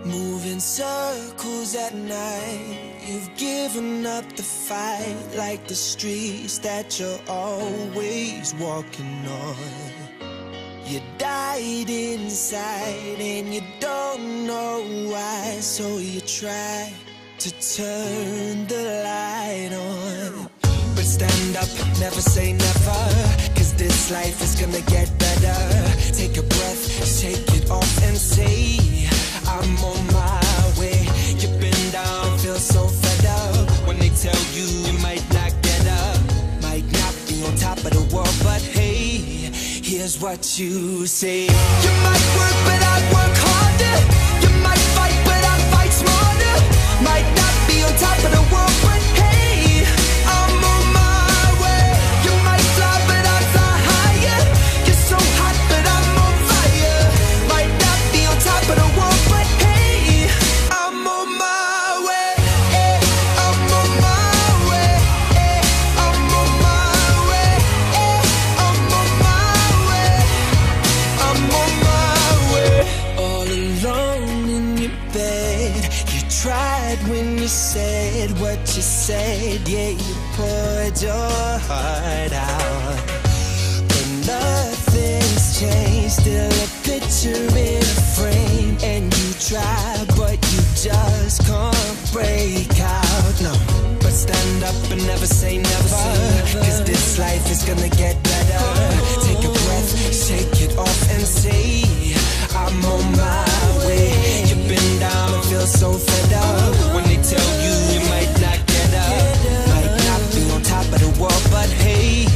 Moving circles at night, you've given up the fight, like the streets that you're always walking on. You died inside and you don't know why, so you try to turn the light on. But stand up, never say never, 'cause this life is gonna get better. Take a breath, shake it off and say, I'm on my way. You've been down, feel so fed up. When they tell you you might not get up, might not be on top of the world, but hey, here's what you say. You might work, but I work harder. You might fight, but I fight smarter. Might not be on top of the world, but hey, I'm on my way. You might fly, but I fly higher. You're so hot, but I'm on fire. Might not be on top of the world, but hey, I'm on my way. I'm on my way. I'm on my way. I'm on my way. I'm on my way. All alone in your bed, you tried when you said what you said. Yeah, you poured your heart out, but nothing's changed. Still a picture in a frame, and you try, but you just can't break out. No, but stand up and never say never, 'cause this life is gonna get better. Take a breath, shake it off and say, I'm on my way. You've been down and feel so fed up. When they tell you you might not get up, might not be on top of the world, but hey,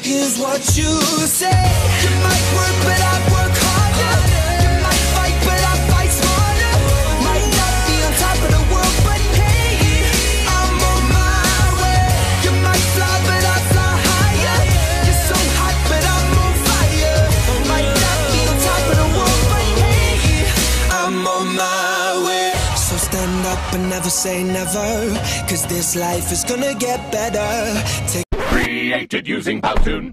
here's what you say. You might work, but I work harder. You might fight, but I fight smarter. Might not be on top of the world, but hey, I'm on my way. You might fly, but I fly higher. You're so hot, but I'm on fire. Might not be on top of the world, but hey, I'm on my way. So stand up and never say never, 'cause this life is gonna get better. Take Created using Powtoon.